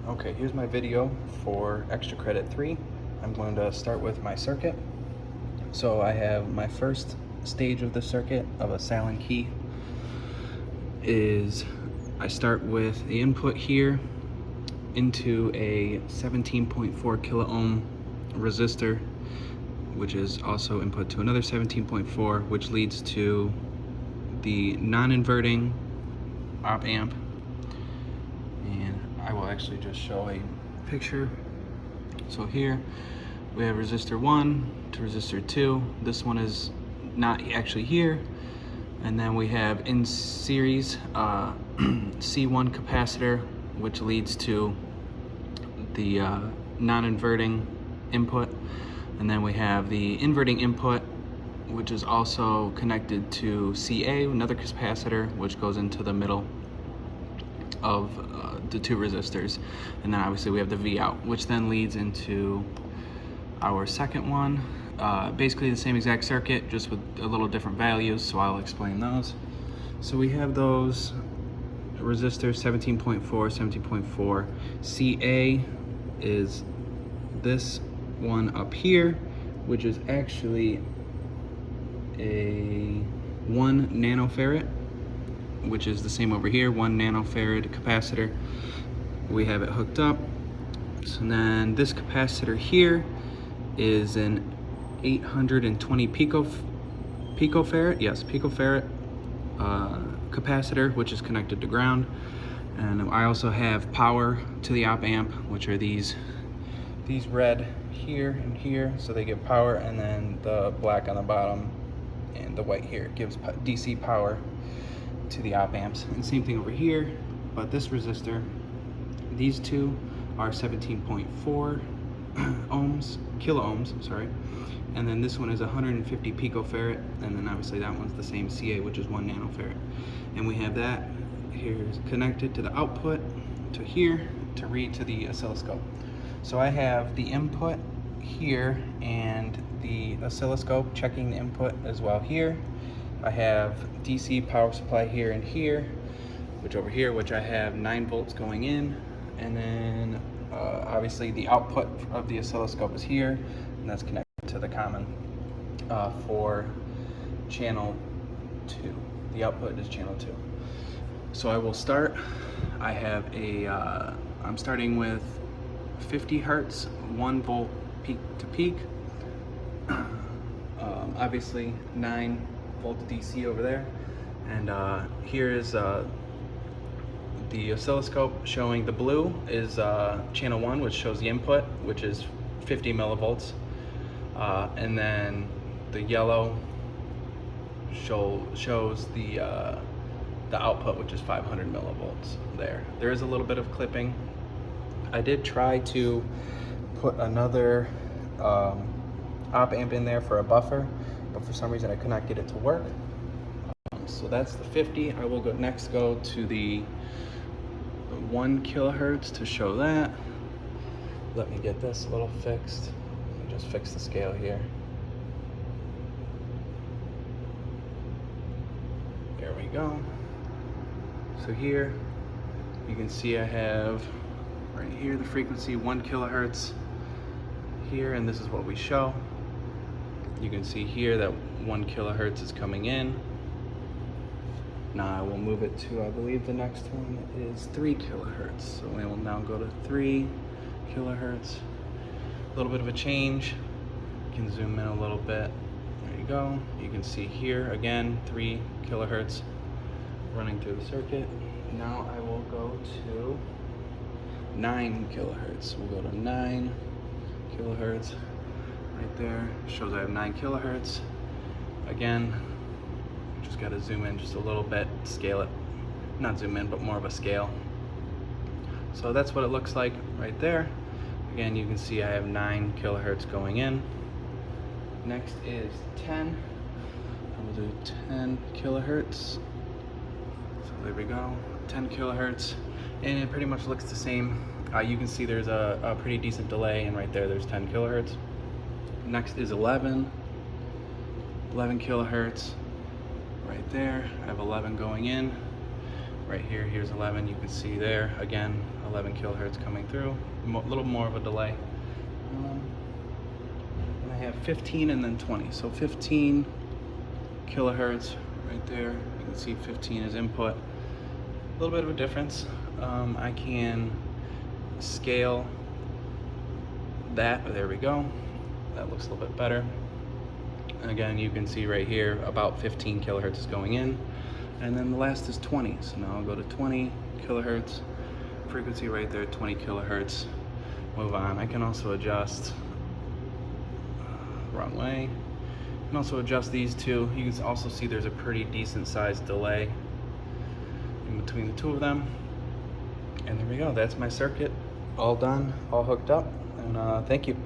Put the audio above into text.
Okay, here's my video for extra credit 3. I'm going to start with my circuit. So I have my first stage of the circuit of a Allen key is I start with the input here into a 17.4 kilo ohm resistor, which is also input to another 17.4, which leads to the non-inverting op amp. And I will actually just show a picture. So here we have resistor 1 to resistor 2. This one is not actually here. And then we have in series C1 capacitor, which leads to the non-inverting input. And then we have the inverting input, which is also connected to CA, another capacitor, which goes into the middle of the two resistors. And then obviously we have the V out, which then leads into our second one. Basically the same exact circuit, just with a little different values, so I'll explain those. So we have those resistors 17.4, 17.4. CA is this one up here, which is actually a 1 nanofarad, which is the same over here, 1 nanofarad capacitor. We have it hooked up. So then this capacitor here is an 820 picofarad, yes, picofarad capacitor, which is connected to ground. And I also have power to the op amp, which are these red here and here, so they give power, and then the black on the bottom and the white here gives DC power to the op amps. And same thing over here, but this resistor, these two are 17.4 kilo ohms, I'm sorry. And then this one is 150 picofarad, and then obviously that one's the same CA, which is 1 nanofarad. And we have that here is connected to the output to here to read to the oscilloscope. So I have the input here and the oscilloscope checking the input as well here. I have DC power supply here and here, which over here, which I have 9 volts going in, and then obviously the output of the oscilloscope is here, and that's connected to the common for channel 2. The output is channel 2. So I will start. I have a, I'm starting with 50 hertz, 1 volt peak to peak. Obviously 9 volt DC over there. And here is the oscilloscope showing the blue is channel 1, which shows the input, which is 50 millivolts. And then the yellow shows the output, which is 500 millivolts there. There is a little bit of clipping. I did try to put another op amp in there for a buffer, but for some reason I could not get it to work. So that's the 50. I will next go to the 1 kilohertz to show that. Let me get this a little fixed. Let me just fix the scale here. There we go. So here you can see I have right here the frequency 1 kilohertz here, and this is what we show. You can see here that 1 kilohertz is coming in. Now I will move it to, I believe the next one is 3 kilohertz. So we will now go to 3 kilohertz. A little bit of a change. You can zoom in a little bit. There you go. You can see here again 3 kilohertz running through the circuit. Now I will go to 9 kilohertz. We'll go to 9 kilohertz. Right there shows I have 9 kilohertz. Again, just got to zoom in just a little bit, scale it. Not zoom in, but more of a scale. So that's what it looks like right there. Again, you can see I have 9 kilohertz going in. Next is 10. I will do 10 kilohertz. So there we go, 10 kilohertz. And it pretty much looks the same. You can see there's a pretty decent delay, and right there there's 10 kilohertz. Next is 11 kilohertz. Right there, I have 11 going in. Right here, here's 11. You can see there, again, 11 kilohertz coming through. A little more of a delay. And I have 15 and then 20. So 15 kilohertz right there. You can see 15 is input. A little bit of a difference. I can scale that. There we go. That looks a little bit better. Again, you can see right here about 15 kilohertz is going in, and then the last is 20. So now I'll go to 20 kilohertz frequency right there, 20 kilohertz. Move on. I can also adjust wrong way. I can also adjust these two. You can also see there's a pretty decent sized delay in between the two of them. And there we go. That's my circuit, all done, all hooked up, and thank you.